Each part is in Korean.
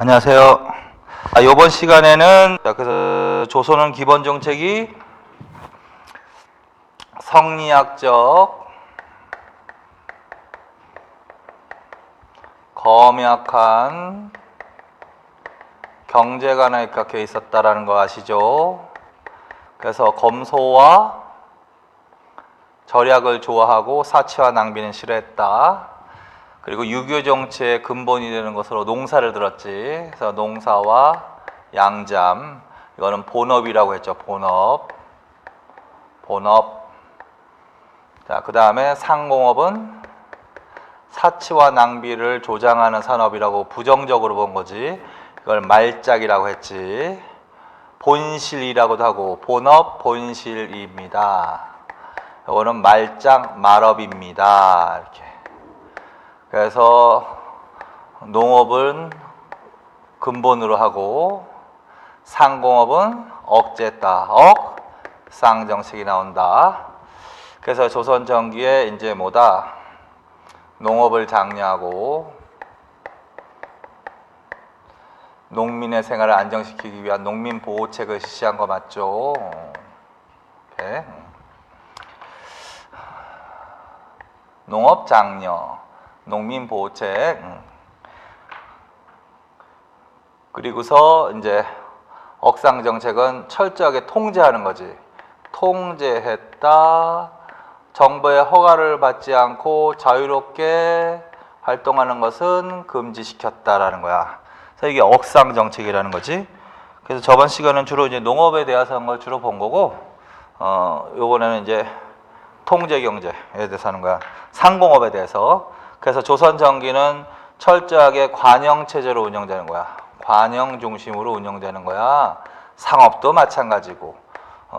안녕하세요. 이번 시간에는 그래서 조선은 기본 정책이 성리학적, 검약한 경제관에 입각해 있었다라는 거 아시죠? 그래서 검소와 절약을 좋아하고 사치와 낭비는 싫어했다. 그리고 유교 정치의 근본이 되는 것으로 농사를 들었지. 그래서 농사와 양잠, 이거는 본업이라고 했죠. 본업. 자, 그 다음에 상공업은 사치와 낭비를 조장하는 산업이라고 부정적으로 본 거지. 이걸 말짝이라고 했지. 본실이라고도 하고 본업, 본실입니다. 이거는 말짝, 말업입니다. 이렇게. 그래서 농업은 근본으로 하고 상공업은 억제했다. 쌍정책이 나온다. 그래서 조선 전기에 이제 뭐다? 농업을 장려하고 농민의 생활을 안정시키기 위한 농민보호책을 실시한 거 맞죠? 오케이. 농업 장려, 농민보호책. 그리고서 이제 억상정책은 철저하게 통제하는 거지. 통제했다. 정부의 허가를 받지 않고 자유롭게 활동하는 것은 금지시켰다라는 거야. 그래서 이게 억상정책이라는 거지. 그래서 저번 시간은 주로 이제 농업에 대해서 한 걸 주로 본 거고, 요번에는 이제 통제경제에 대해서 하는 거야. 상공업에 대해서. 그래서 조선 전기는 철저하게 관영체제로 운영되는 거야. 관영 중심으로 운영되는 거야. 상업도 마찬가지고,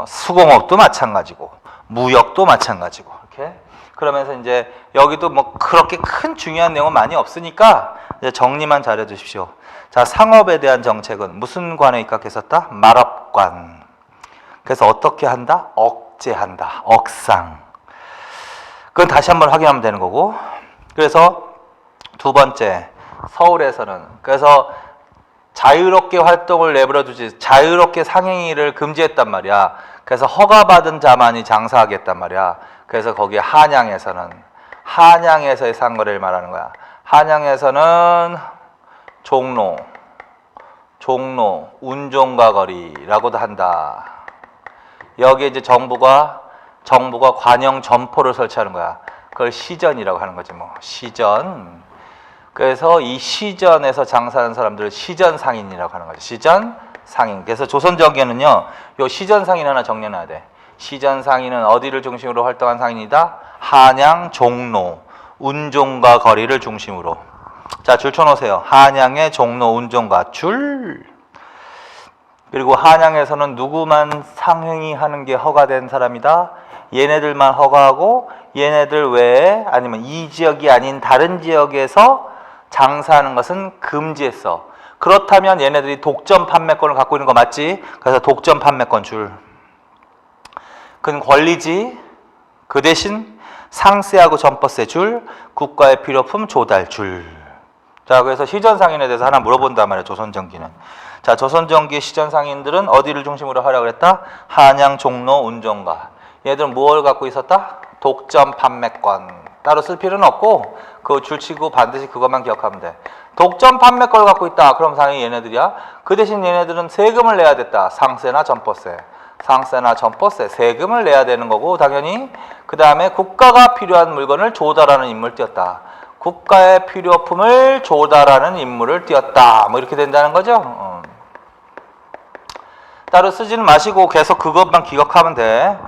수공업도 마찬가지고, 무역도 마찬가지고, 이렇게. 그러면서 이제 여기도 뭐 그렇게 큰 중요한 내용은 많이 없으니까 이제 정리만 잘해 주십시오. 자, 상업에 대한 정책은 무슨 관에 입각했었다? 말업관. 그래서 어떻게 한다? 억제한다. 억상. 그건 다시 한번 확인하면 되는 거고. 그래서 두 번째, 서울에서는 그래서 자유롭게 활동을 내버려 두지 자유롭게 상행위를 금지했단 말이야. 그래서 허가받은 자만이 장사하겠단 말이야. 그래서 거기 한양에서의 상거래를 말하는 거야. 한양에서는 종로, 운종가 거리라고도 한다. 여기에 이제 정부가 관영 점포를 설치하는 거야. 그걸 시전이라고 하는 거지 뭐. 시전. 그래서 이 시전에서 장사하는 사람들을 시전상인이라고 하는 거죠. 시전상인. 그래서 조선 전기에는요, 요 시전상인 하나 정리해놔야 돼. 시전상인은 어디를 중심으로 활동한 상인이다? 한양, 종로, 운종가 거리를 중심으로. 자, 줄 쳐놓으세요. 한양의 종로, 운종가 줄. 그리고 한양에서는 누구만 상행위 하는 게 허가된 사람이다? 얘네들만 허가하고 얘네들 외에 아니면 이 지역이 아닌 다른 지역에서 장사하는 것은 금지했어. 그렇다면 얘네들이 독점 판매권을 갖고 있는 거 맞지? 그래서 독점 판매권 줄. 그건 권리지. 그 대신 상세하고 전버세 줄, 국가의 필요품 조달 줄. 자, 그래서 시전상인에 대해서 하나 물어본단 말이야, 조선전기는. 자, 조선전기 시전상인들은 어디를 중심으로 하려고 했다? 한양, 종로, 운종가. 얘들은 무엇을 갖고 있었다? 독점 판매권. 따로 쓸 필요는 없고 그 줄치고 반드시 그것만 기억하면 돼. 독점 판매권을 갖고 있다. 그럼 당연히 얘네들이야. 그 대신 얘네들은 세금을 내야 됐다. 상세나 전버세. 세금을 내야 되는 거고 당연히 그 다음에 국가가 필요한 물건을 조달하는 임무를 띄었다. 국가의 필요품을 조달하는 임무를 띄었다. 뭐 이렇게 된다는 거죠. 따로 쓰지는 마시고 계속 그것만 기억하면 돼.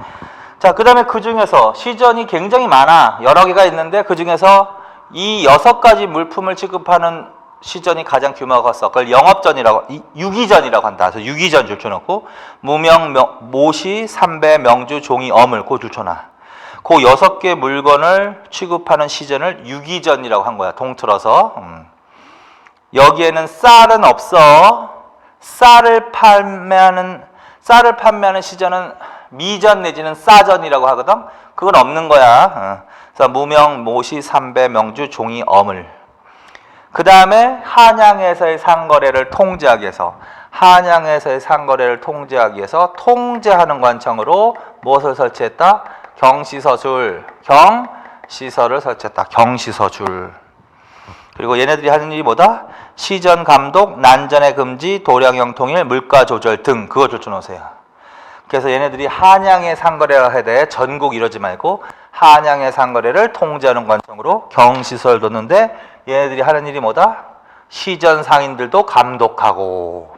자, 그 다음에 그 중에서 시전이 굉장히 많아. 여러 개가 있는데 그 중에서 이 6가지 물품을 취급하는 시전이 가장 규모가 컸어. 그걸 영업전이라고, 유기전이라고 한다. 그래서 유기전 줄쳐놓고 무명, 모시, 삼배, 명주, 종이, 어물 그거 줄쳐놔. 그 6개 물건을 취급하는 시전을 유기전이라고 한 거야. 통틀어서. 여기에는 쌀은 없어. 쌀을 판매하는 시전은 미전 내지는 싸전이라고 하거든. 그건 없는 거야. 그래서 무명, 모시, 삼배, 명주, 종이, 어물. 그 다음에 한양에서의 상거래를 통제하기 위해서 한양에서의 상거래를 통제하기 위해서 통제하는 관청으로 무엇을 설치했다? 경시서줄, 경시서를 설치했다. 경시서줄. 그리고 얘네들이 하는 일이 뭐다? 시전 감독, 난전의 금지, 도량형 통일, 물가 조절 등 그거 쫓아놓으세요. 그래서 얘네들이 한양의 상거래를 해야 돼. 전국 이러지 말고 한양의 상거래를 통제하는 관청으로 경시서를 뒀는데 얘네들이 하는 일이 뭐다? 시전 상인들도 감독하고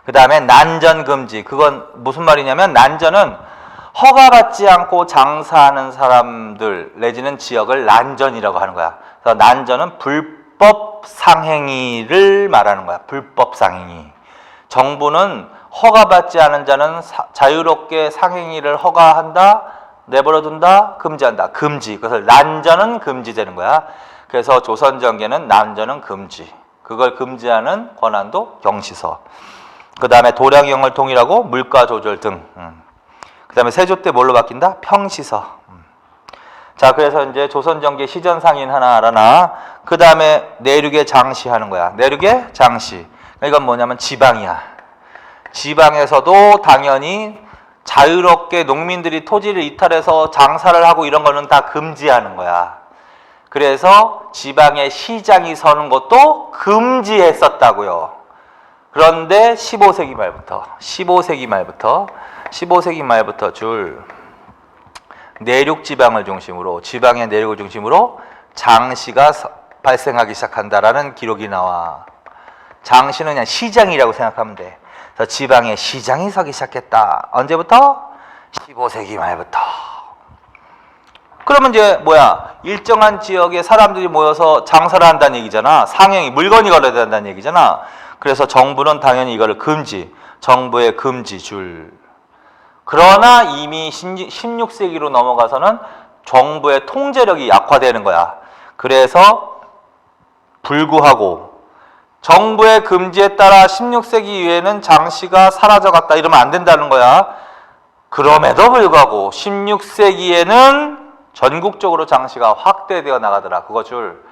그 다음에 난전 금지. 그건 무슨 말이냐면 난전은 허가받지 않고 장사하는 사람들 내지는 지역을 난전이라고 하는 거야. 그래서 난전은 불법 상행위를 말하는 거야. 불법 상행위. 정부는 허가받지 않은 자는 자유롭게 상행위를 허가한다, 내버려둔다, 금지한다. 금지. 그래서 난전은 금지되는 거야. 그래서 조선정계는 난전은 금지. 그걸 금지하는 권한도 경시서. 그 다음에 도량형을 통일하고 물가 조절 등. 그 다음에 세조 때 뭘로 바뀐다? 평시서. 자, 그래서 이제 조선정계 시전상인 하나 알아나. 그 다음에 내륙에 장시하는 거야. 내륙에 장시. 이건 뭐냐면 지방이야. 지방에서도 당연히 자유롭게 농민들이 토지를 이탈해서 장사를 하고 이런 거는 다 금지하는 거야. 그래서 지방에 시장이 서는 것도 금지했었다고요. 그런데 15세기 말부터 줄 내륙 지방을 중심으로 지방의 내륙을 중심으로 장시가 발생하기 시작한다라는 기록이 나와. 장시는 그냥 시장이라고 생각하면 돼. 그래서 지방에 시장이 서기 시작했다. 언제부터? 15세기 말부터. 그러면 이제 뭐야? 일정한 지역에 사람들이 모여서 장사를 한다는 얘기잖아. 상행이 물건이 걸어야 된다는 얘기잖아. 그래서 정부는 당연히 이거를 금지. 정부의 금지줄. 그러나 이미 16세기로 넘어가서는 정부의 통제력이 약화되는 거야. 그래서 불구하고 정부의 금지에 따라 16세기 이후에는 장시가 사라져갔다 이러면 안 된다는 거야. 그럼에도 불구하고 16세기에는 전국적으로 장시가 확대되어 나가더라. 그거 줄.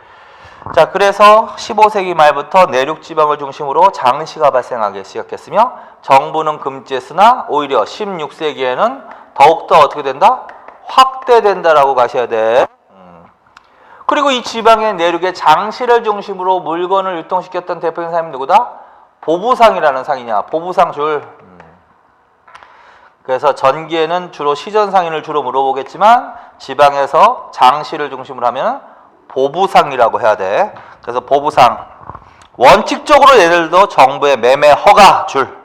자, 그래서 15세기 말부터 내륙 지방을 중심으로 장시가 발생하기 시작했으며 정부는 금지했으나 오히려 16세기에는 더욱더 어떻게 된다? 확대된다라고 가셔야 돼. 그리고 이 지방의 내륙의 장시를 중심으로 물건을 유통시켰던 대표적인 사람이 누구다? 보부상이라는 상이냐. 보부상 줄. 그래서 전기에는 주로 시전상인을 주로 물어보겠지만 지방에서 장시를 중심으로 하면 보부상이라고 해야 돼. 그래서 보부상. 원칙적으로 얘들도 정부의 매매 허가 줄.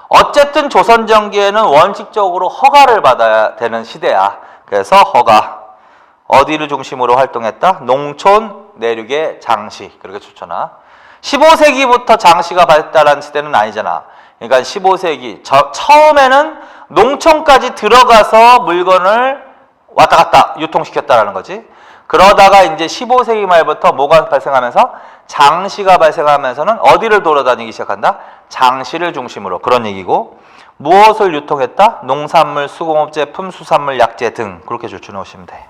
어쨌든 조선전기에는 원칙적으로 허가를 받아야 되는 시대야. 그래서 허가. 어디를 중심으로 활동했다? 농촌 내륙의 장시. 그렇게 추천하. 15세기부터 장시가 발달한 시대는 아니잖아. 그러니까 15세기 처음에는 농촌까지 들어가서 물건을 왔다 갔다 유통시켰다라는 거지. 그러다가 이제 15세기 말부터 뭐가 발생하면서? 장시가 발생하면서는 어디를 돌아다니기 시작한다? 장시를 중심으로. 그런 얘기고. 무엇을 유통했다? 농산물, 수공업 제품, 수산물, 약재 등. 그렇게 줄쳐놓으시면 돼.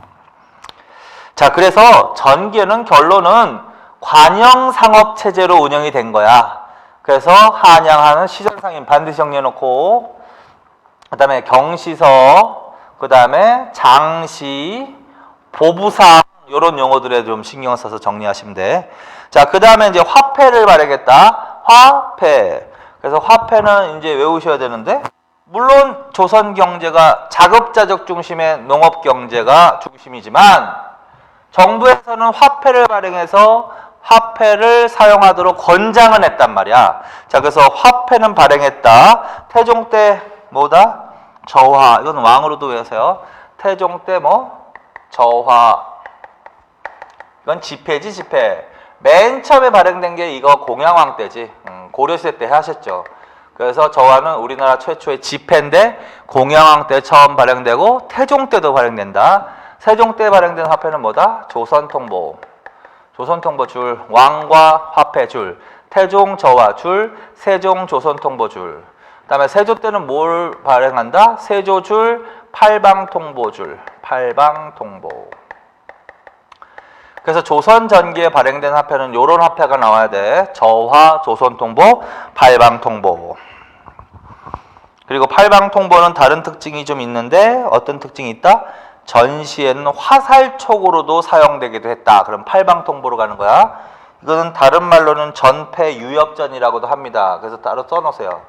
자, 그래서 전기에는 결론은 관영상업체제로 운영이 된 거야. 그래서 한양하는 시전상인 반드시 정리해놓고 그 다음에 경시서, 그 다음에 장시, 보부상 이런 용어들에 좀 신경을 써서 정리하시면 돼. 자, 그 다음에 이제 화폐를 발행했다. 화폐. 그래서 화폐는 이제 외우셔야 되는데 물론 조선 경제가 자급자족 중심의 농업 경제가 중심이지만 정부에서는 화폐를 발행해서 화폐를 사용하도록 권장은 했단 말이야. 자, 그래서 화폐는 발행했다. 태종 때 뭐다? 저화. 이건 왕으로도 외우세요. 태종 때 뭐? 저화. 이건 지폐지, 지폐. 맨 처음에 발행된 게 이거 공양왕 때지. 고려시대 때 하셨죠. 그래서 저화는 우리나라 최초의 지폐인데 공양왕 때 처음 발행되고 태종 때도 발행된다. 세종 때 발행된 화폐는 뭐다? 조선통보. 조선통보 줄. 왕과 화폐 줄. 태종 저화 줄. 세종 조선통보 줄. 그 다음에 세조 때는 뭘 발행한다? 세조 줄. 팔방통보 줄. 팔방통보. 그 그래서 조선 전기에 발행된 화폐는 요런 화폐가 나와야 돼. 저화, 조선통보, 팔방통보. 그리고 팔방통보는 다른 특징이 좀 있는데 어떤 특징이 있다? 전시에는 화살촉으로도 사용되기도 했다. 그럼 팔방통보로 가는 거야. 이거는 다른 말로는 전패유협전이라고도 합니다. 그래서 따로 써놓으세요.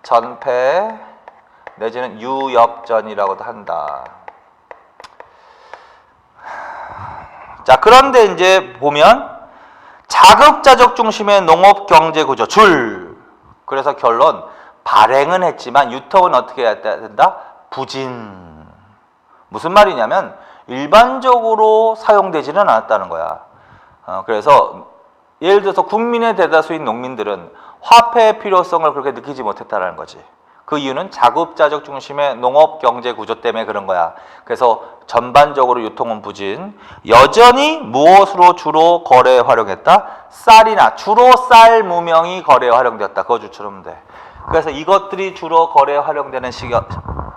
전패 내지는 유협전이라고도 한다. 자, 그런데 이제 보면 자급자족 중심의 농업경제구조 줄. 그래서 결론 발행은 했지만 유통은 어떻게 해야 된다? 부진. 무슨 말이냐면 일반적으로 사용되지는 않았다는 거야. 그래서 예를 들어서 국민의 대다수인 농민들은 화폐의 필요성을 그렇게 느끼지 못했다는 거지. 그 이유는 자급자족 중심의 농업경제 구조 때문에 그런 거야. 그래서 전반적으로 유통은 부진. 여전히 무엇으로 주로 거래에 활용했다? 쌀이나 주로 쌀 무명이 거래에 활용되었다. 그거 주처럼 돼. 그래서 이것들이 주로 거래에 활용되는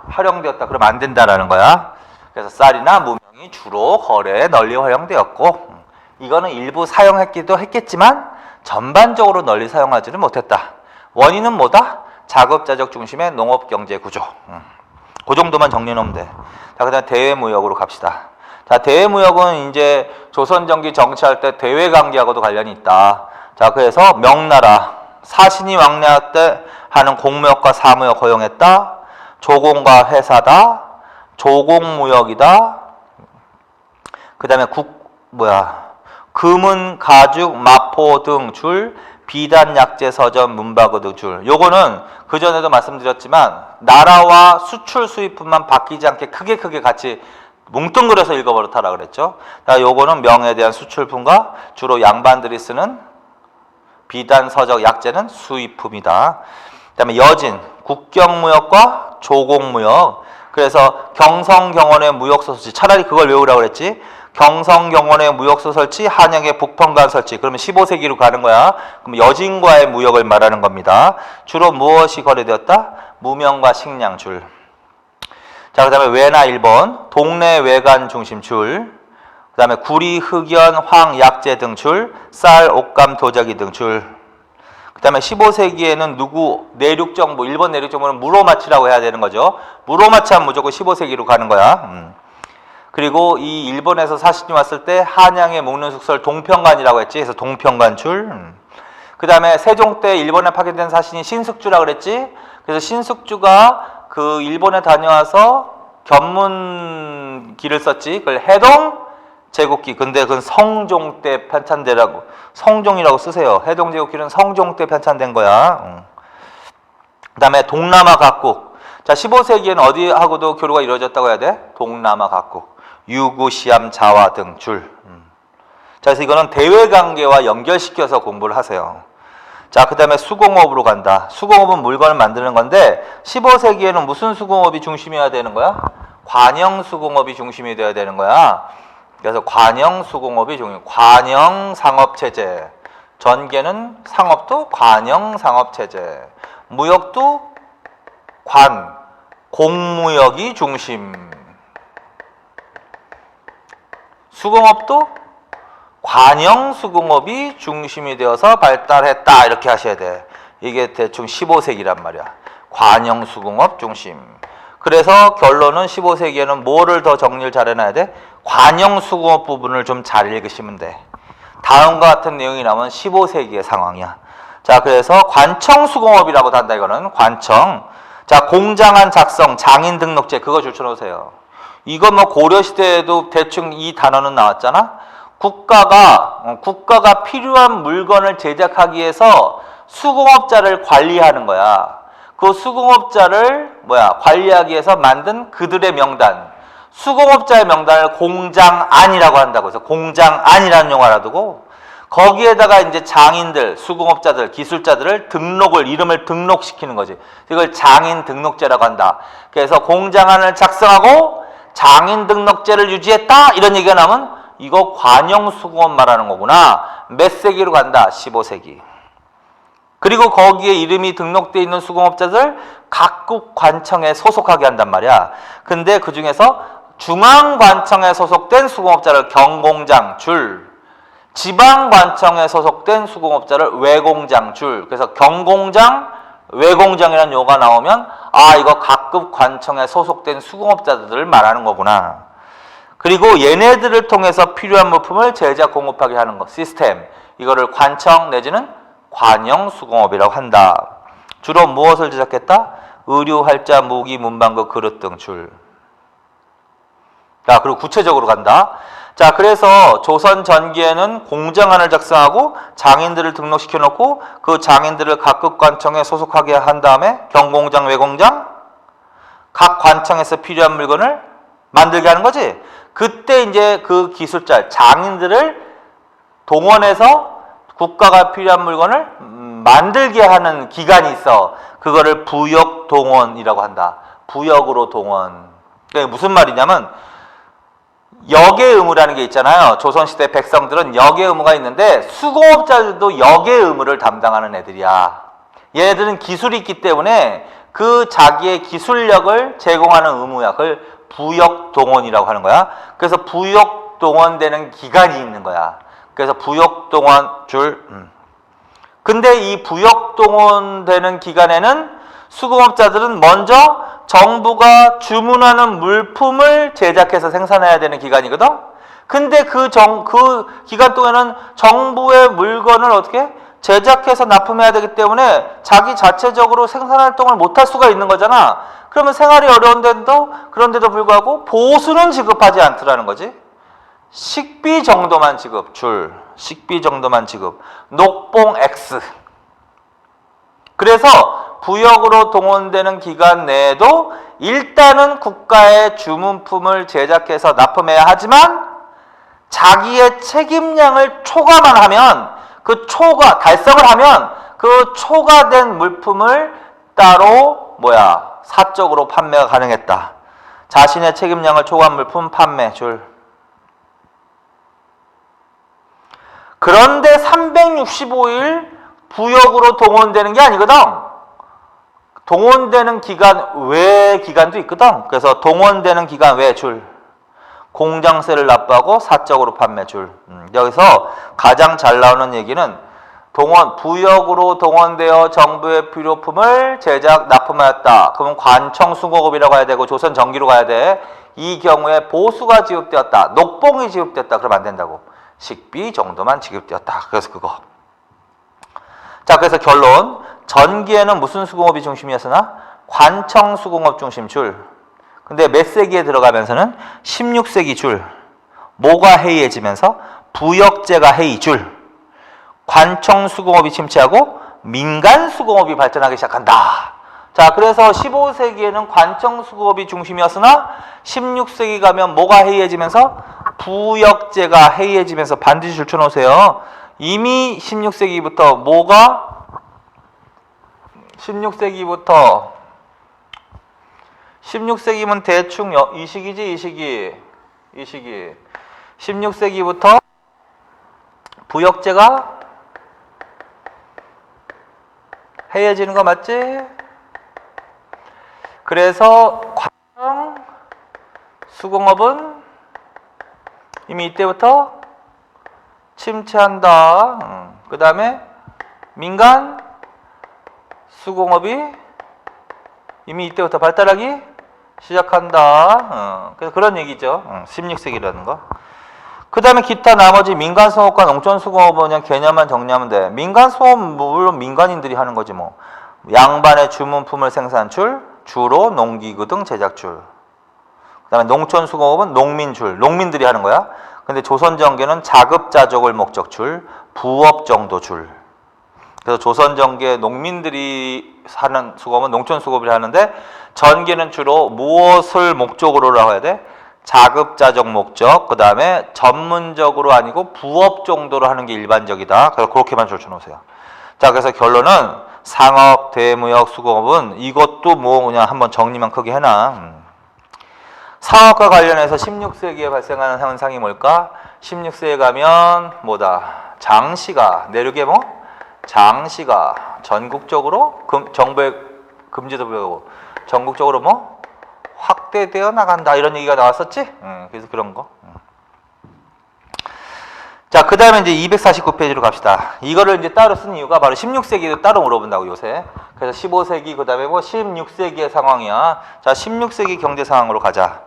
활용되었다. 그러면 안 된다라는 거야. 그래서 쌀이나 무명이 주로 거래에 널리 활용되었고, 이거는 일부 사용했기도 했겠지만 전반적으로 널리 사용하지는 못했다. 원인은 뭐다? 자급자족 중심의 농업경제 구조. 그 정도만 정리해놓으면 돼. 자, 그 다음에 대외무역으로 갑시다. 자, 대외무역은 이제 조선전기 정치할 때 대외관계하고도 관련이 있다. 자, 그래서 명나라 사신이 왕래할 때 하는 공무역과 사무역 허용했다. 조공과 회사다. 조공무역이다. 그 다음에 금은, 가죽, 마포 등 줄, 비단, 약재, 서점, 문방구 등 줄. 요거는 그전에도 말씀드렸지만 나라와 수출 수입품만 바뀌지 않게 크게 같이 뭉뚱그려서 읽어버렸다라 그랬죠. 요거는 명에 대한 수출품과 주로 양반들이 쓰는 비단, 서적, 약재는 수입품이다. 그 다음에 여진, 국경무역과 조공무역. 그래서 경성경원의 무역소 설치, 차라리 그걸 외우라고 그랬지. 경성경원의 무역소 설치, 한양의 북평관 설치. 그러면 15세기로 가는 거야. 그럼 여진과의 무역을 말하는 겁니다. 주로 무엇이 거래되었다? 무명과 식량 줄. 자, 그 다음에 외나 1번, 동네 외관 중심 줄. 그 다음에 구리, 흑연, 황, 약재 등 줄. 쌀, 옷감, 도자기 등 줄. 그 다음에 15세기에는 내륙정부, 일본 내륙정부는 무로마치라고 해야 되는 거죠. 무로마치 하면 무조건 15세기로 가는 거야. 그리고 이 일본에서 사신이 왔을 때 한양에 묵는 숙소를 동평관이라고 했지. 그래서 동평관 줄. 그 다음에 세종 때 일본에 파견된 사신이 신숙주라고 그랬지. 그래서 신숙주가 그 일본에 다녀와서 견문기를 썼지. 그걸 해동 제국기. 근데 그건 성종 때 편찬되라고, 성종이라고 쓰세요. 해동 제국기는 성종 때 편찬된 거야. 그 다음에 동남아 각국. 자, 15세기에는 어디하고도 교류가 이루어졌다고 해야 돼? 동남아 각국. 유구, 시암, 자와 등 줄. 자, 그래서 이거는 대외관계와 연결시켜서 공부를 하세요. 자, 그 다음에 수공업으로 간다. 수공업은 물건을 만드는 건데 15세기에는 무슨 수공업이 중심이어야 되는 거야? 관영 수공업이 중심이 되어야 되는 거야. 그래서 관영 수공업이 관영 상업체제. 전개는 상업도 관영 상업체제. 무역도 공무역이 중심. 수공업도 관영 수공업이 중심이 되어서 발달했다. 이렇게 하셔야 돼. 이게 대충 15세기란 말이야. 관영 수공업 중심. 그래서 결론은 15세기에는 뭐를 더 정리를 잘 해놔야 돼? 관영 수공업 부분을 좀 잘 읽으시면 돼. 다음과 같은 내용이 나오면 15세기의 상황이야. 자, 그래서 관청 수공업이라고도 한다. 이거는 관청. 자, 공장안 작성, 장인 등록제. 그거 줄쳐놓으세요. 이거 뭐 고려시대에도 대충 이 단어는 나왔잖아. 국가가 필요한 물건을 제작하기 위해서 수공업자를 관리하는 거야. 그 수공업자를 관리하기 위해서 만든 그들의 명단. 수공업자의 명단을 공장안이라고 한다고 해서 공장안이라는 용어를 두고 거기에다가 이제 장인들, 수공업자들, 기술자들을 이름을 등록시키는 거지. 이걸 장인 등록제라고 한다. 그래서 공장안을 작성하고 장인 등록제를 유지했다. 이런 얘기가 나오면 이거 관영 수공업 말하는 거구나. 몇 세기로 간다? 15세기. 그리고 거기에 이름이 등록되어 있는 수공업자들 각국 관청에 소속하게 한단 말이야. 근데 그 중에서 중앙관청에 소속된 수공업자를 경공장 줄. 지방관청에 소속된 수공업자를 외공장 줄. 그래서 경공장, 외공장이라는 용어가 나오면 아, 이거 각급 관청에 소속된 수공업자들을 말하는 거구나. 그리고 얘네들을 통해서 필요한 물품을 제작, 공급하게 하는 것, 시스템. 이거를 관청 내지는 관영수공업이라고 한다. 주로 무엇을 제작했다? 의류, 활자, 무기, 문방구, 그릇 등 줄. 자, 그리고 구체적으로 간다. 자, 그래서 조선 전기에는 공장안을 작성하고 장인들을 등록시켜 놓고 그 장인들을 각급 관청에 소속하게 한 다음에 경공장, 외공장, 각 관청에서 필요한 물건을 만들게 하는 거지. 그때 이제 그 기술자, 장인들을 동원해서 국가가 필요한 물건을 만들게 하는 기간이 있어. 그거를 부역동원이라고 한다. 부역으로 동원. 그게 무슨 말이냐면 역의 의무라는 게 있잖아요. 조선시대 백성들은 역의 의무가 있는데 수공업자들도 역의 의무를 담당하는 애들이야. 얘네들은 기술이 있기 때문에 그 자기의 기술력을 제공하는 의무야. 그걸 부역동원이라고 하는 거야. 그래서 부역동원되는 기간이 있는 거야. 그래서 부역동원 줄. 근데 이 부역동원되는 기간에는 수공업자들은 먼저 정부가 주문하는 물품을 제작해서 생산해야 되는 기간이거든. 근데 그 기간 동안은 정부의 물건을 어떻게 제작해서 납품해야 되기 때문에 자기 자체적으로 생산활동을 못할 수가 있는 거잖아. 그러면 생활이 그런데도 불구하고 보수는 지급하지 않더라는 거지. 식비 정도만 지급, 줄. 식비 정도만 지급. 녹봉 X. 그래서 부역으로 동원되는 기간 내에도 일단은 국가의 주문품을 제작해서 납품해야 하지만 자기의 책임량을 초과만 하면 달성을 하면 그 초과된 물품을 따로 사적으로 판매가 가능했다. 자신의 책임량을 초과한 물품 판매 줄. 그런데 365일 부역으로 동원되는 게 아니거든. 동원되는 기간 외 기간도 있거든. 그래서 동원되는 기간 외 줄. 공장세를 납부하고 사적으로 판매 줄. 여기서 가장 잘 나오는 얘기는 부역으로 동원되어 정부의 필요품을 제작, 납품하였다. 그러면 관청수공업이라고 해야 되고 조선 전기로 가야 돼. 이 경우에 보수가 지급되었다. 녹봉이 지급되었다. 그러면 안 된다고. 식비 정도만 지급되었다. 그래서 그거. 자, 그래서 결론. 전기에는 무슨 수공업이 중심이었으나 관청수공업 중심 줄. 근데 몇 세기에 들어가면서는 16세기 줄. 뭐가 해이해지면서 부역제가 해이 줄. 관청수공업이 침체하고 민간수공업이 발전하기 시작한다. 자, 그래서 15세기에는 관청수공업이 중심이었으나 16세기 가면 뭐가 해이해지면서 부역제가 해이해지면서 반드시 줄쳐놓으세요. 이미 16세기부터 16세기면 대충 이 시기지, 이 시기. 16세기부터 부역제가 해이해지는 거 맞지? 그래서 관청 수공업은 이미 이때부터 침체한다. 그 다음에 민간 수공업이 이미 이때부터 발달하기 시작한다. 그래서 그런 얘기죠. 16세기라는 거. 그 다음에 기타 나머지 민간수공업과 농촌수공업은 그냥 개념만 정리하면 돼. 민간수공업은 물론 민간인들이 하는 거지 뭐. 양반의 주문품을 생산 줄, 주로 농기구 등 제작 줄. 그 다음에 농촌수공업은 농민 줄, 농민들이 하는 거야. 근데 조선전기는 자급자족을 목적 줄, 부업 정도 줄. 그래서 조선전기에 농민들이 사는 수공업은 농촌수공업이라 하는데 전기는 주로 무엇을 목적으로 해야 돼? 자급자족 목적, 그 다음에 전문적으로 아니고 부업 정도로 하는 게 일반적이다. 그래서 그렇게만 줄쳐놓으세요. 자, 그래서 결론은 상업, 대무역, 수공업은 이것도 그냥 한번 정리만 크게 해놔. 상업과 관련해서 16세기에 발생하는 현상이 뭘까? 16세기에 가면 장시가, 내륙에 장시가 전국적으로 정부의 금지도 불구하고 전국적으로 확대되어 나간다. 이런 얘기가 나왔었지? 그래서 그런 거. 자, 그 다음에 이제 249페이지로 갑시다. 이거를 이제 따로 쓴 이유가 바로 16세기도 따로 물어본다고, 요새. 그래서 15세기, 그 다음에 뭐 16세기의 상황이야. 자, 16세기 경제 상황으로 가자.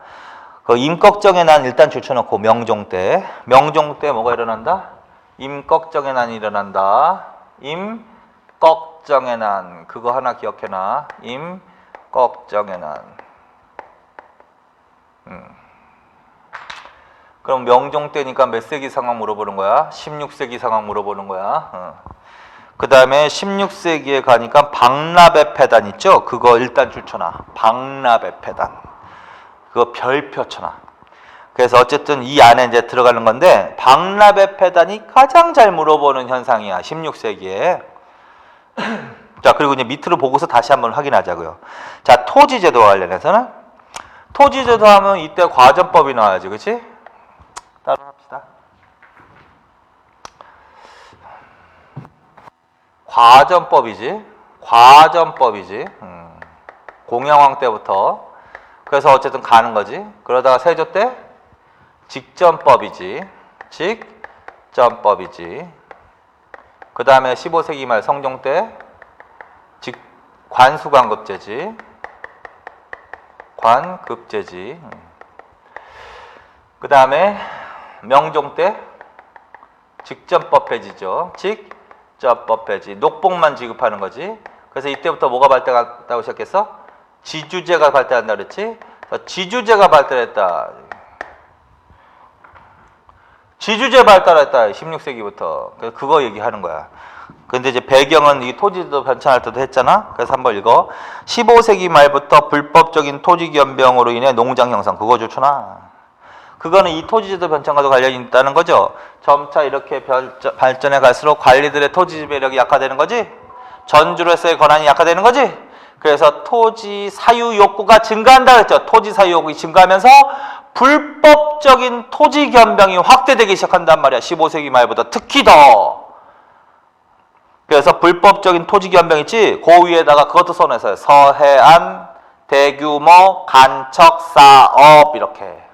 그 임꺽정의 난 일단 줄쳐놓고, 명종 때. 명종 때 뭐가 일어난다? 임꺽정의 난이 일어난다. 임꺽정의 난. 그거 하나 기억해놔. 임꺽정의 난. 그럼 명종 때니까 몇 세기 상황 물어보는 거야? 16세기 상황 물어보는 거야. 그 다음에 16세기에 가니까 박나베 패단 있죠? 그거 일단 줄쳐놔. 박나베 패단. 그거 별표 쳐놔. 그래서 어쨌든 이 안에 이제 들어가는 건데, 박나베 패단이 가장 잘 물어보는 현상이야, 16세기에. 자, 그리고 이제 밑으로 보고서 다시 한번 확인하자고요. 자, 토지제도와 관련해서는, 토지제도 하면 이때 과전법이 나와야지, 그치? 따로 합시다. 과전법이지. 과전법이지. 공양왕 때부터. 그래서 어쨌든 가는 거지. 그러다가 세조 때 직전법이지. 직전법이지. 그 다음에 15세기 말 성종 때 관수관급제지. 관급제지. 그 다음에 명종 때 직전법 폐지죠. 직전법 폐지. 녹복만 지급하는 거지. 그래서 이때부터 뭐가 발달한다고 시작했어? 지주제가 발달한다 그랬지? 지주제가 발달했다. 지주제 발달했다. 16세기부터. 그래서 그거 얘기하는 거야. 근데 이제 배경은 이 토지도 변천할 때도 했잖아. 그래서 한번 읽어. 15세기 말부터 불법적인 토지 변경으로 인해 농장 형성. 그거 좋잖아. 그거는 이 토지제도 변천과도 관련이 있다는 거죠. 점차 이렇게 발전해 갈수록 관리들의 토지 지배력이 약화되는 거지. 전주로서의 권한이 약화되는 거지. 그래서 토지 사유 욕구가 증가한다 그랬죠. 토지 사유 욕구가 증가하면서 불법적인 토지 변경이 확대되기 시작한단 말이야. 15세기 말보다 특히 더. 그래서 불법적인 토지 변경 있지. 그 위에다가 그것도 써내서요. 서해안 대규모 간척 사업 이렇게.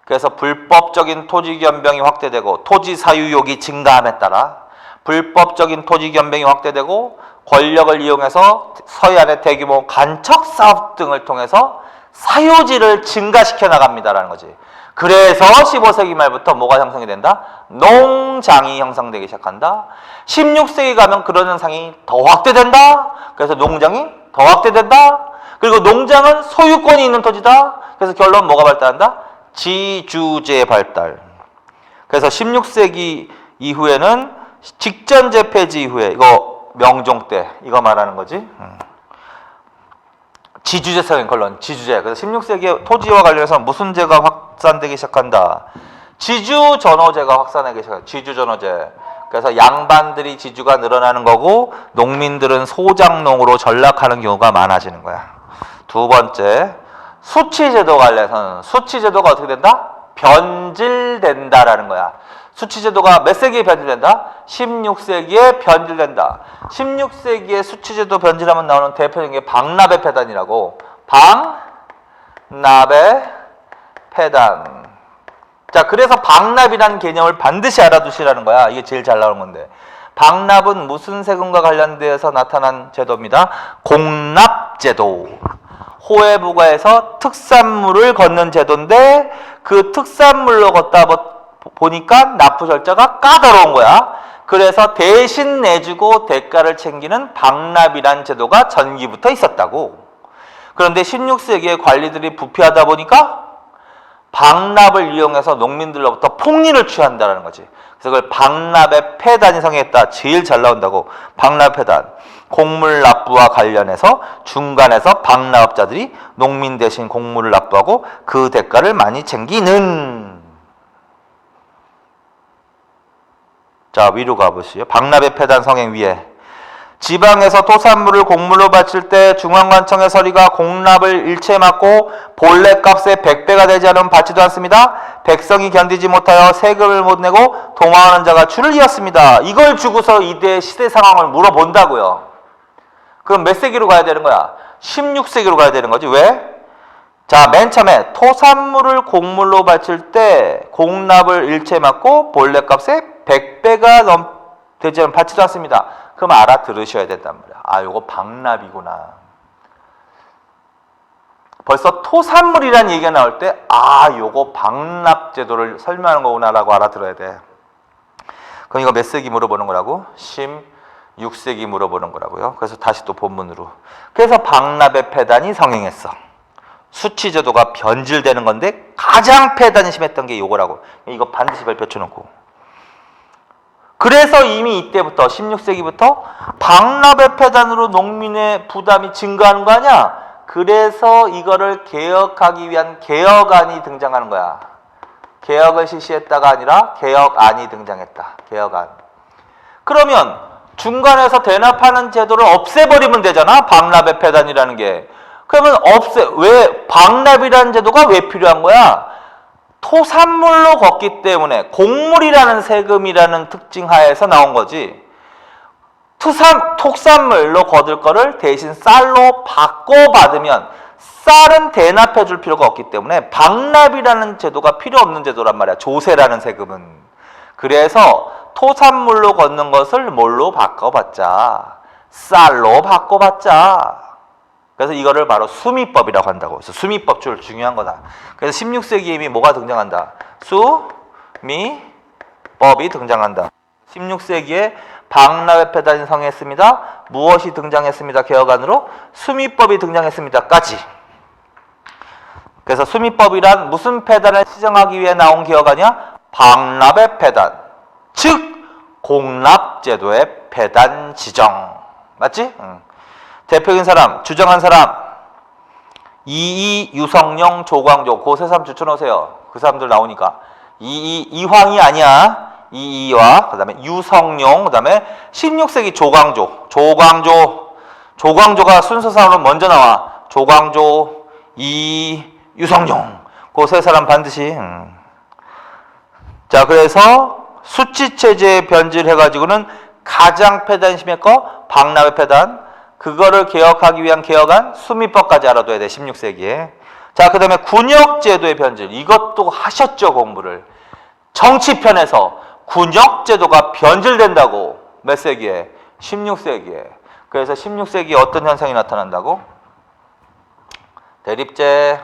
그래서 불법적인 토지 변경이 확대되고 토지 사유욕이 증가함에 따라 불법적인 토지 변경이 확대되고 권력을 이용해서 서해안의 대규모 간척 사업 등을 통해서 사유지를 증가시켜 나갑니다라는 거지. 그래서 15세기 말부터 뭐가 형성이 된다? 농장이 형성되기 시작한다. 16세기 가면 그런 현상이 더 확대된다. 그래서 농장이 더 확대된다. 그리고 농장은 소유권이 있는 토지다. 그래서 결론 뭐가 발달한다? 지주제 발달. 그래서 16세기 이후에는 직전제 폐지 이후에 이거 명종 때 이거 말하는 거지. 지주제성의 결론, 지주제. 그래서 16세기에 토지와 관련해서 무슨 제가 확산되기 시작한다? 지주전호제가 확산되기 시작한다. 지주전호제. 그래서 양반들이 지주가 늘어나는 거고 농민들은 소작농으로 전락하는 경우가 많아지는 거야. 두 번째, 수치제도 관련해서는 수치제도가 어떻게 된다? 변질된다라는 거야. 수치제도가 몇 세기에 변질된다? 16세기에 변질된다. 16세기에 수치제도 변질하면 나오는 대표적인 게 박나베 패단이라고. 박나베 패단. 자, 그래서 박납이라는 개념을 반드시 알아두시라는 거야. 이게 제일 잘 나오는 건데. 박납은 무슨 세금과 관련돼서 나타난 제도입니다. 공납제도. 호외부가에서 특산물을 걷는 제도인데 그 특산물로 걷다 보니까 납부 절차가 까다로운 거야. 그래서 대신 내주고 대가를 챙기는 박납이란 제도가 전기부터 있었다고. 그런데 16세기에 관리들이 부패하다 보니까 박납을 이용해서 농민들로부터 폭리를 취한다는 거지. 그래서 그걸 박납의 폐단이 성행했다. 제일 잘 나온다고. 박납 폐단. 곡물 납부와 관련해서 중간에서 박납업자들이 농민 대신 곡물을 납부하고 그 대가를 많이 챙기는. 자, 위로 가보시죠. 박납의 폐단 성행 위에. 지방에서 토산물을 곡물로 바칠 때 중앙관청의 서리가 공납을 일체 막고 본래값의 100배가 되지 않으면 받지도 않습니다. 백성이 견디지 못하여 세금을 못 내고 도망하는 자가 줄을 이었습니다. 이걸 주고서 이때 시대 상황을 물어본다고요. 그럼 몇 세기로 가야 되는 거야? 16세기로 가야 되는 거지. 왜? 자, 맨 처음에 토산물을 곡물로 바칠 때 공납을 일체 맞고 본래값의 100배가 되지 않으면 받지도 않습니다. 그럼 알아들으셔야 된단 말이야. 아, 요거 방납이구나. 벌써 토산물이라는 얘기가 나올 때 아, 요거 방납제도를 설명하는 거구나라고 알아들어야 돼. 그럼 이거 몇 세기 물어보는 거라고? 16세기 물어보는 거라고요. 그래서 다시 또 본문으로. 그래서 방납의 폐단이 성행했어. 수치제도가 변질되는 건데 가장 폐단이 심했던 게 요거라고. 이거 반드시 발표 쳐놓고. 그래서 이미 이때부터 16세기부터 방납의 폐단으로 농민의 부담이 증가하는 거 아니야? 그래서 이거를 개혁하기 위한 개혁안이 등장하는 거야. 개혁을 실시했다가 아니라 개혁안이 등장했다. 개혁안. 그러면 중간에서 대납하는 제도를 없애버리면 되잖아. 방납의 폐단이라는 게. 그러면 왜 방납이라는 제도가 왜 필요한 거야? 토산물로 걷기 때문에 곡물이라는 세금이라는 특징 하에서 나온 거지. 토산물로 거둘 거를 대신 쌀로 바꿔받으면 쌀은 대납해 줄 필요가 없기 때문에 방납이라는 제도가 필요 없는 제도란 말이야. 조세라는 세금은. 그래서 토산물로 걷는 것을 뭘로 바꿔받자? 쌀로 바꿔받자. 그래서 이거를 바로 수미법이라고 한다고. 그래서 수미법 줄 중요한 거다. 그래서 16세기에 이미 뭐가 등장한다? 수미법이 등장한다. 16세기에 방납의 폐단이 성행했습니다. 무엇이 등장했습니다? 개혁안으로 수미법이 등장했습니다까지. 그래서 수미법이란 무슨 폐단을 시정하기 위해 나온 개혁안이야? 방납의 폐단. 즉 공납제도의 폐단 지정. 맞지? 응. 대표적인 사람, 주장한 사람 이이, 유성룡, 조광조. 그 세 사람 추천하세요. 그 사람들 나오니까. 이황이 아니야. 이이와 그 다음에 유성룡, 그 다음에 16세기 조광조가 순서상으로 먼저 나와. 조광조, 유성룡. 그 세 사람 반드시. 자, 그래서 수치체제의 변질해가지고는 가장 폐단이 심했고 방납의 폐단. 그거를 개혁하기 위한 개혁안 수미법까지 알아둬야 돼. 16세기에. 자, 그 다음에 군역제도의 변질. 이것도 하셨죠, 공부를. 정치편에서 군역제도가 변질된다고. 몇 세기에? 16세기에. 그래서 16세기에 어떤 현상이 나타난다고? 대립제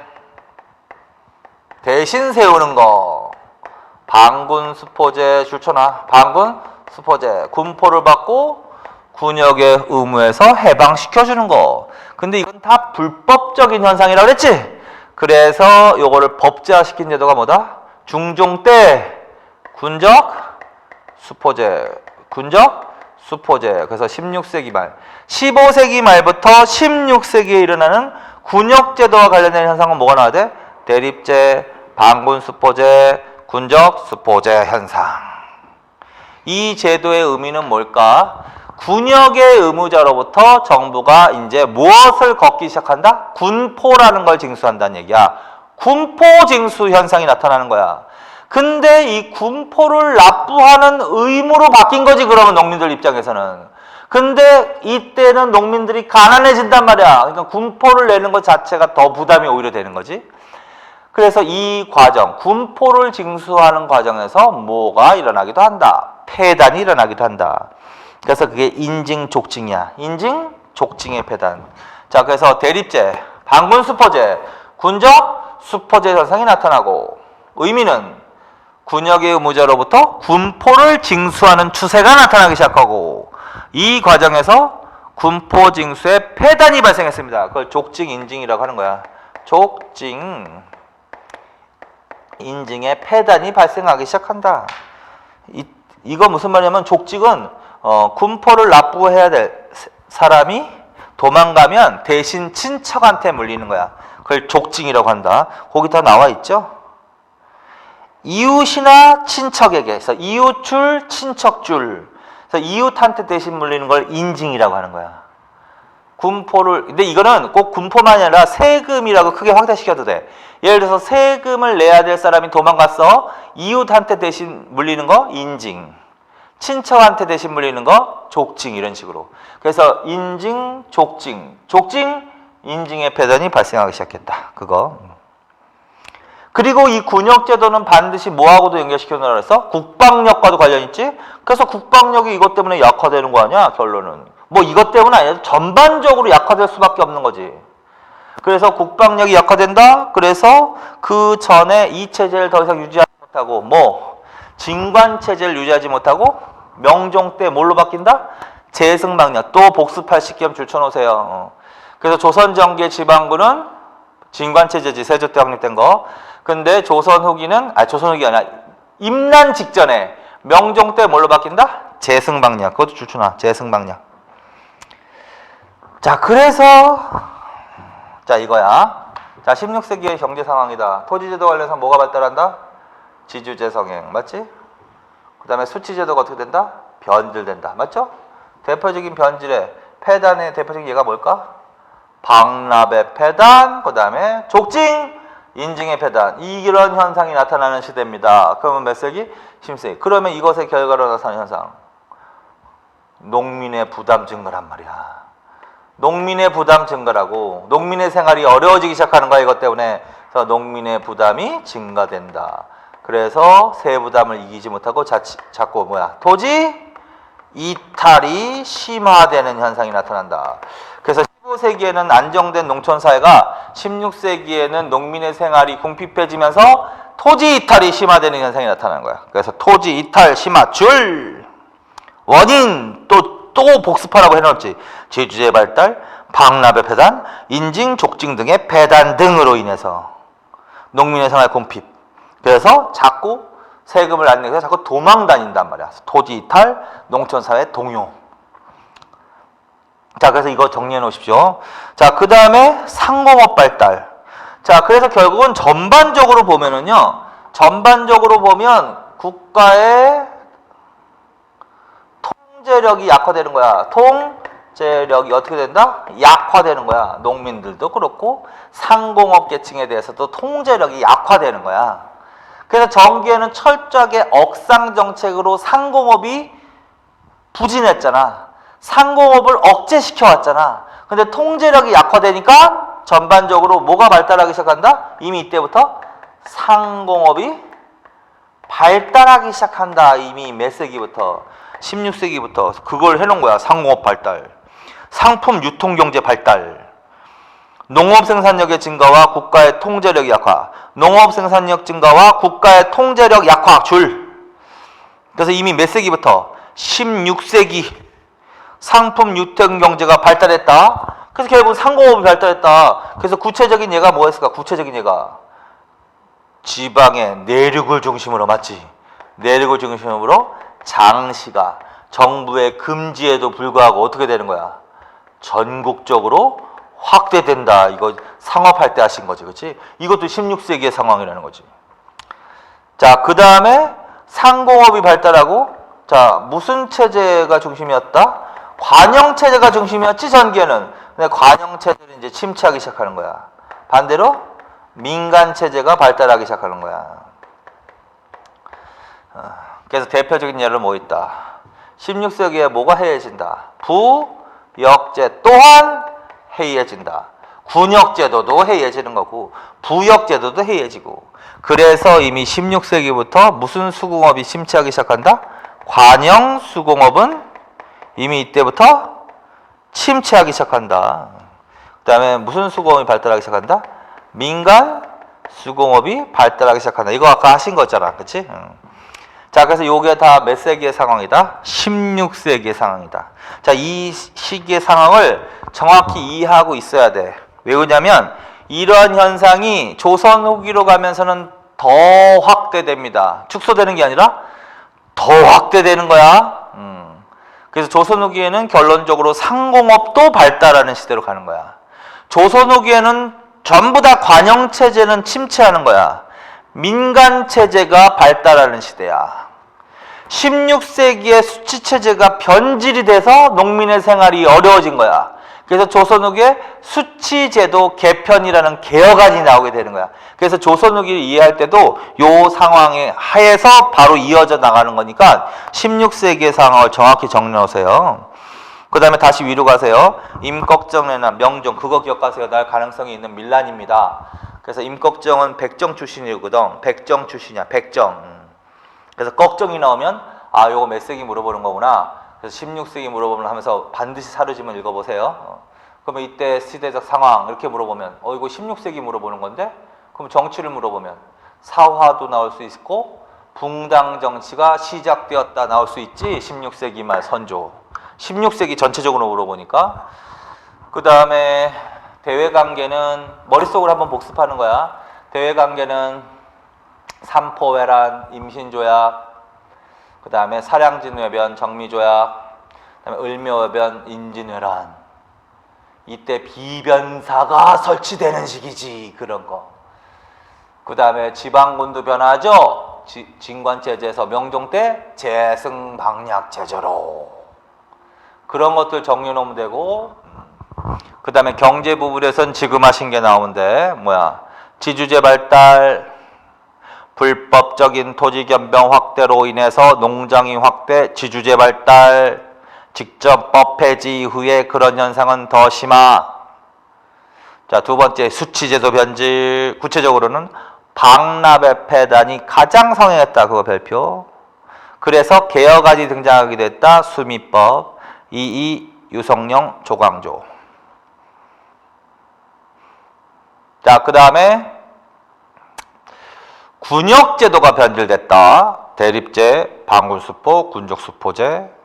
대신 세우는 거. 방군 수포제 줄쳐놔. 방군 수포제. 군포를 받고 군역의 의무에서 해방시켜주는 거. 근데 이건 다 불법적인 현상이라고 그랬지? 그래서 요거를 법제화시킨 제도가 뭐다? 중종 때 군적 수포제. 그래서 16세기 말. 15세기 말부터 16세기에 일어나는 군역제도와 관련된 현상은 뭐가 나와야 돼? 대립제, 방군 수포제, 군적 수포제 현상. 이 제도의 의미는 뭘까? 군역의 의무자로부터 정부가 이제 무엇을 걷기 시작한다? 군포라는 걸 징수한다는 얘기야. 군포 징수 현상이 나타나는 거야. 근데 이 군포를 납부하는 의무로 바뀐 거지, 그러면 농민들 입장에서는. 근데 이때는 농민들이 가난해진단 말이야. 그러니까 군포를 내는 것 자체가 더 부담이 오히려 되는 거지. 그래서 이 과정, 군포를 징수하는 과정에서 뭐가 일어나기도 한다. 폐단이 일어나기도 한다. 그래서 그게 인징족징이야. 인징족징의 폐단. 자, 그래서 대립제, 방군 수포제, 군적 수포제 현상이 나타나고, 의미는 군역의 의무자로부터 군포를 징수하는 추세가 나타나기 시작하고, 이 과정에서 군포 징수의 폐단이 발생했습니다. 그걸 족징, 인징이라고 하는 거야. 족징, 인징의 폐단이 발생하기 시작한다. 이거 무슨 말이냐면 족징은 군포를 납부해야 될 사람이 도망가면 대신 친척한테 물리는 거야. 그걸 족징이라고 한다. 거기 다 나와 있죠. 이웃이나 친척에게, 그래서 이웃줄, 친척줄. 그래서 이웃한테 대신 물리는 걸 인징이라고 하는 거야. 군포를, 근데 이거는 꼭 군포만이 아니라 세금이라고 크게 확대시켜도 돼. 예를 들어서 세금을 내야 될 사람이 도망갔어. 이웃한테 대신 물리는 거 인징. 친척한테 대신 물리는 거 족징, 이런 식으로. 그래서 인징, 족징, 인징의 폐단이 발생하기 시작했다. 그거. 그리고 이 군역제도는 반드시 뭐하고도 연결시켜 놓으라 그랬어? 국방력과도 관련 있지? 그래서 국방력이 이것 때문에 약화되는 거 아니야, 결론은. 뭐 이것 때문은 아니라 전반적으로 약화될 수밖에 없는 거지. 그래서 국방력이 약화된다? 그래서 그 전에 이 체제를 더 이상 유지하지 못하고, 뭐, 진관체제를 유지하지 못하고, 명종 때 뭘로 바뀐다? 재승방력. 또 복습할 시점 줄쳐놓으세요. 그래서 조선정기의 지방군은 진관체제지, 세조 때 확립된 거. 근데 조선 후기는, 조선 후기가 아니라 임난 직전에 명종 때 뭘로 바뀐다? 재승방력. 그것도 줄쳐놔. 재승방력. 자, 그래서 자, 이거야. 자, 16세기의 경제 상황이다. 토지제도 관련해서 뭐가 발달한다? 지주제성행. 맞지? 그 다음에 수치제도가 어떻게 된다? 변질된다. 맞죠? 대표적인 변질의 폐단의 대표적인 예가 뭘까? 박납의 폐단, 그 다음에 족징, 인증의 폐단. 이런 현상이 나타나는 시대입니다. 그러면 몇 세기? 10세기. 그러면 이것의 결과로 나타나는 현상. 농민의 부담 증가란 말이야. 농민의 부담 증가라고. 농민의 생활이 어려워지기 시작하는 거야, 이것 때문에. 그래서 농민의 부담이 증가된다. 그래서 세부담을 이기지 못하고 자꾸 토지 이탈이 심화되는 현상이 나타난다. 그래서 15세기에는 안정된 농촌사회가 16세기에는 농민의 생활이 궁핍해지면서 토지 이탈이 심화되는 현상이 나타나는 거야. 그래서 토지 이탈 심화 줄 원인 또 복습하라고 해놓았지. 지주제 발달, 박납의 폐단, 인증, 족징 등의 폐단 등으로 인해서 농민의 생활 궁핍. 그래서 자꾸 세금을 안 내서 자꾸 도망 다닌단 말이야. 토지 이탈, 농촌사회 동요. 자, 그래서 이거 정리해 놓으십시오. 자, 그 다음에 상공업 발달. 자, 그래서 결국은 전반적으로 보면 국가의 통제력이 약화되는 거야. 통제력이 어떻게 된다? 약화되는 거야. 농민들도 그렇고 상공업 계층에 대해서도 통제력이 약화되는 거야. 그래서 정기에는 철저하게 억상 정책으로 상공업이 부진했잖아. 상공업을 억제시켜 왔잖아. 근데 통제력이 약화되니까 전반적으로 뭐가 발달하기 시작한다? 이미 이때부터 상공업이 발달하기 시작한다. 이미 몇 세기부터? 16세기부터 그걸 해놓은 거야. 상공업 발달. 상품 유통경제 발달. 농업 생산력의 증가와 국가의 통제력 약화. 농업 생산력 증가와 국가의 통제력 약화 줄. 그래서 이미 몇 세기부터? 16세기 상품 유통경제가 발달했다. 그래서 결국 상공업이 발달했다. 그래서 구체적인 예가 뭐였을까? 구체적인 예가 지방의 내륙을 중심으로 맞지? 내륙을 중심으로 장시가 정부의 금지에도 불구하고 어떻게 되는 거야? 전국적으로 확대된다. 이거 상업할 때 하신 거지, 그렇지? 이것도 16세기의 상황이라는 거지. 자, 그 다음에 상공업이 발달하고, 자, 무슨 체제가 중심이었다? 관영 체제가 중심이었지, 전기에는. 근데 관영 체제를 이제 침체하기 시작하는 거야. 반대로 민간 체제가 발달하기 시작하는 거야. 그래서 대표적인 예를 뭐 있다? 16세기에 뭐가 해이해진다? 부역제 또한 해이해진다. 군역제도도 해이해지는 거고 부역제도도 해이해지고. 그래서 이미 16세기부터 무슨 수공업이 침체하기 시작한다? 관영 수공업은 이미 이때부터 침체하기 시작한다. 그 다음에 무슨 수공업이 발달하기 시작한다? 민간 수공업이 발달하기 시작한다. 이거 아까 하신 거잖아, 그치? 자, 그래서 요게 다 몇 세기의 상황이다? 16세기의 상황이다. 자, 이 시기의 상황을 정확히 이해하고 있어야 돼. 왜 그러냐면 이러한 현상이 조선 후기로 가면서는 더 확대됩니다. 축소되는 게 아니라 더 확대되는 거야. 그래서 조선 후기에는 결론적으로 상공업도 발달하는 시대로 가는 거야. 조선 후기에는 전부 다 관영체제는 침체하는 거야. 민간체제가 발달하는 시대야. 16세기에 수치체제가 변질이 돼서 농민의 생활이 어려워진 거야. 그래서 조선 후기에 수치제도 개편이라는 개혁안이 나오게 되는 거야. 그래서 조선 후기를 이해할 때도 요 상황에 하에서 바로 이어져 나가는 거니까 16세기의 상황을 정확히 정리해 놓으세요. 그 다음에 다시 위로 가세요. 임꺽정래나 명종, 그거 기억하세요. 날 가능성이 있는 밀란입니다. 그래서 임꺽정은 백정 출신이거든. 백정 출신이야. 백정. 그래서 걱정이 나오면 아 요거 몇 세기 물어보는 거구나. 그래서 16세기 물어보면 하면서 반드시 사료지문 읽어보세요. 그러면 이때 시대적 상황 이렇게 물어보면 이거 16세기 물어보는 건데 그럼 정치를 물어보면 사화도 나올 수 있고 붕당 정치가 시작되었다 나올 수 있지. 16세기 말 선조 16세기 전체적으로 물어보니까. 그 다음에 대외관계는 머릿속으로 한번 복습하는 거야. 대외관계는 삼포회란, 임신조약, 그 다음에 사량진회변, 정미조약, 그 다음에 을묘회변, 인진회란. 이때 비변사가 설치되는 시기지. 그런 거. 그 다음에 지방군도 변하죠. 진관체제에서 명종 때 재승방약체제로. 그런 것들 정리해 놓으면 되고. 그 다음에 경제 부분에선 지금 하신 게 나오는데 뭐야? 지주제 발달, 불법적인 토지 변경 확대로 인해서 농장이 확대, 지주제 발달, 직접법 폐지 이후에 그런 현상은 더 심화. 자, 두 번째 수치제도 변질. 구체적으로는 박납의 폐단이 가장 성행했다. 그거 별표. 그래서 개혁안이 등장하게 됐다. 수미법, 이이 유성령 조광조. 자, 그 다음에 군역제도가 변질됐다. 대립제, 방군수포, 군족수포제.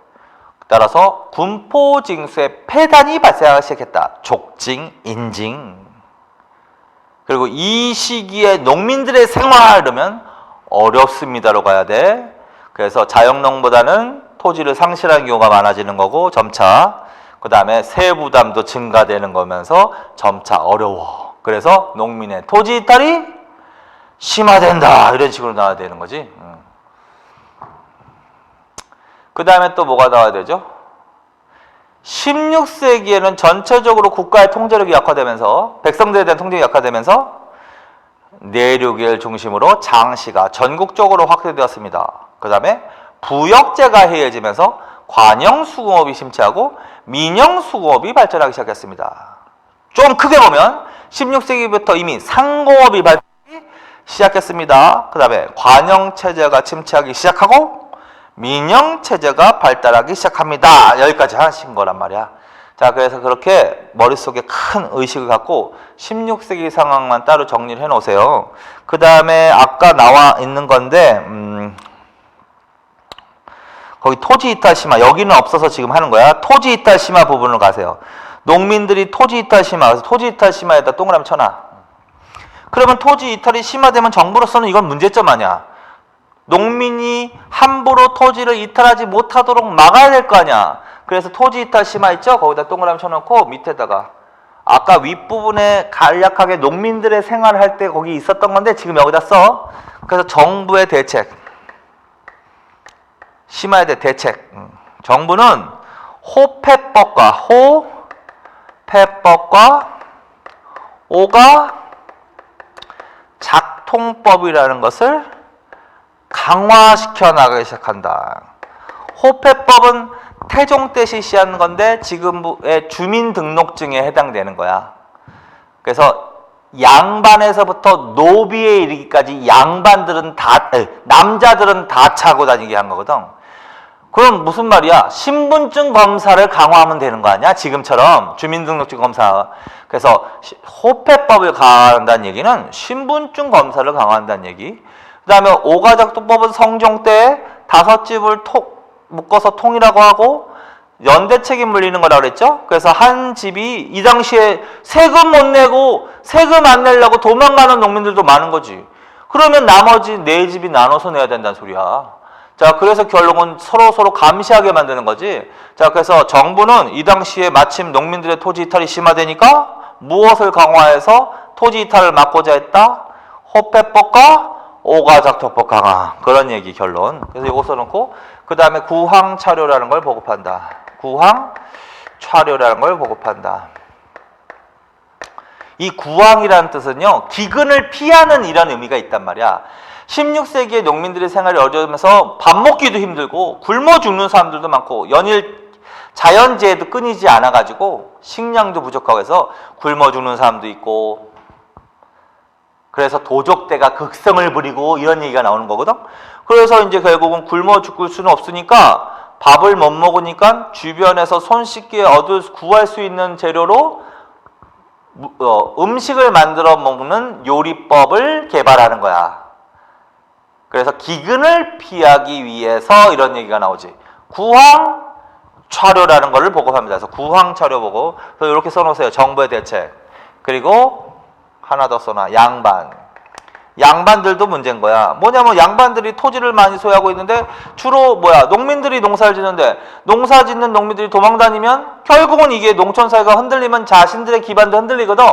따라서 군포징수의 폐단이 발생하기 시작했다. 족징, 인징. 그리고 이 시기에 농민들의 생활하려면 어렵습니다로 가야 돼. 그래서 자영농보다는 토지를 상실하는 경우가 많아지는 거고 점차 그 다음에 세부담도 증가되는 거면서 점차 어려워. 그래서 농민의 토지 이탈이 심화된다. 이런 식으로 나와야 되는 거지. 그 다음에 또 뭐가 나와야 되죠? 16세기에는 전체적으로 국가의 통제력이 약화되면서 백성들에 대한 통제력이 약화되면서 내륙을 중심으로 장시가 전국적으로 확대되었습니다. 그 다음에 부역제가 해해지면서 관영수공업이 심취하고 민영수공업이 발전하기 시작했습니다. 좀 크게 보면 16세기부터 이미 상공업이 발전하기 시작했습니다. 그 다음에 관영체제가 침체하기 시작하고 민영체제가 발달하기 시작합니다. 여기까지 하신 거란 말이야. 자, 그래서 그렇게 머릿속에 큰 의식을 갖고 16세기 상황만 따로 정리를 해 놓으세요. 그 다음에 아까 나와 있는 건데 거기 토지 이탈 심화, 여기는 없어서 지금 하는 거야. 토지 이탈 심화 부분을 가세요. 농민들이 토지 이탈 심화, 그래서 토지 이탈 심화에다 동그라미 쳐놔. 그러면 토지 이탈이 심화되면 정부로서는 이건 문제점 아니야. 농민이 함부로 토지를 이탈하지 못하도록 막아야 될 거 아니야. 그래서 토지 이탈 심화 있죠? 거기다 동그라미 쳐놓고 밑에다가 아까 윗부분에 간략하게 농민들의 생활을 할 때 거기 있었던 건데 지금 여기다 써. 그래서 정부의 대책, 심화에 대해 대책. 정부는 호패법과 오가 작통법이라는 것을 강화시켜 나가기 시작한다. 호패법은 태종 때 실시한 건데 지금의 주민등록증에 해당되는 거야. 그래서 양반에서부터 노비에 이르기까지 양반들은 다 남자들은 다 차고 다니게 한 거거든. 그럼 무슨 말이야? 신분증 검사를 강화하면 되는 거 아니야? 지금처럼 주민등록증 검사. 그래서 호패법을 강화한다는 얘기는 신분증 검사를 강화한다는 얘기. 그 다음에 오가작도법은 성종 때 5집을 묶어서 통이라고 하고 연대 책임 물리는 거라고 그랬죠. 그래서 한 집이 이 당시에 세금 못 내고 세금 안 내려고 도망가는 농민들도 많은 거지. 그러면 나머지 4집이 나눠서 내야 된다는 소리야. 자, 그래서 결론은 서로 감시하게 만드는 거지. 자, 그래서 정부는 이 당시에 마침 농민들의 토지 이탈이 심화되니까 무엇을 강화해서 토지 이탈을 막고자 했다? 호패법과 오가작도법 강화. 그런 얘기 결론. 그래서 이거 써놓고 그 다음에 구황차료라는 걸 보급한다. 구황차료라는 걸 보급한다. 이 구황이라는 뜻은요, 기근을 피하는 이런 의미가 있단 말이야. 16세기에 농민들의 생활이 어려우면서 밥 먹기도 힘들고 굶어 죽는 사람들도 많고 연일 자연재해도 끊이지 않아가지고 식량도 부족하고 해서 굶어 죽는 사람도 있고 그래서 도적대가 극성을 부리고 이런 얘기가 나오는 거거든. 그래서 이제 결국은 굶어 죽을 수는 없으니까 밥을 못 먹으니까 주변에서 손쉽게 구할 수 있는 재료로 음식을 만들어 먹는 요리법을 개발하는 거야. 그래서 기근을 피하기 위해서 이런 얘기가 나오지. 구황차료라는 것을 보급합니다. 그래서 구황차료 보고, 그래서 이렇게 써놓으세요. 정부의 대책. 그리고 하나 더 써놔. 양반들도 문제인 거야. 뭐냐면 양반들이 토지를 많이 소유하고 있는데 주로 농민들이 농사를 짓는데 농사 짓는 농민들이 도망다니면 결국은 이게 농촌사회가 흔들리면 자신들의 기반도 흔들리거든.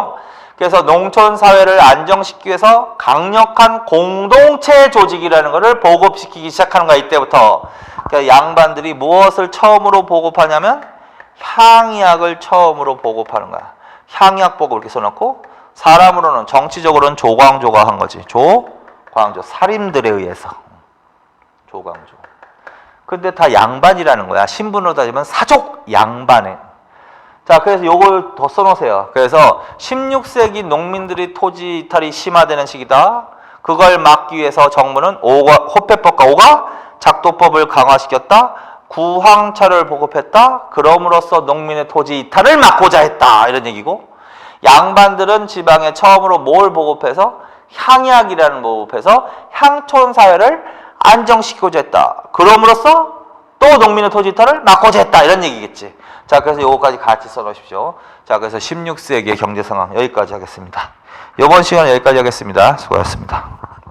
그래서 농촌사회를 안정시키기 위해서 강력한 공동체 조직이라는 것을 보급시키기 시작하는 거야. 이때부터. 그러니까 양반들이 무엇을 처음으로 보급하냐면 향약을 처음으로 보급하는 거야. 향약 보급 이렇게 써놓고, 사람으로는 정치적으로는 조광조가 한 거지. 조광조. 살인들에 의해서. 조광조. 근데 다 양반이라는 거야. 신분으로 따지면 사족 양반에. 자, 그래서 요걸 더 써놓으세요. 그래서 16세기 농민들이 토지 이탈이 심화되는 시기다. 그걸 막기 위해서 정부는 호패법과 작도법을 강화시켰다. 구황차를 보급했다. 그럼으로써 농민의 토지 이탈을 막고자 했다. 이런 얘기고, 양반들은 지방에 처음으로 뭘 보급해서? 향약이라는 보급해서 향촌 사회를 안정시키고자 했다. 그럼으로써 또 농민의 토지 이탈을 막고자 했다. 이런 얘기겠지. 자, 그래서 요거까지 같이 써놓으십시오. 자, 그래서 16세기의 경제 상황 여기까지 하겠습니다. 이번 시간은 여기까지 하겠습니다. 수고하셨습니다.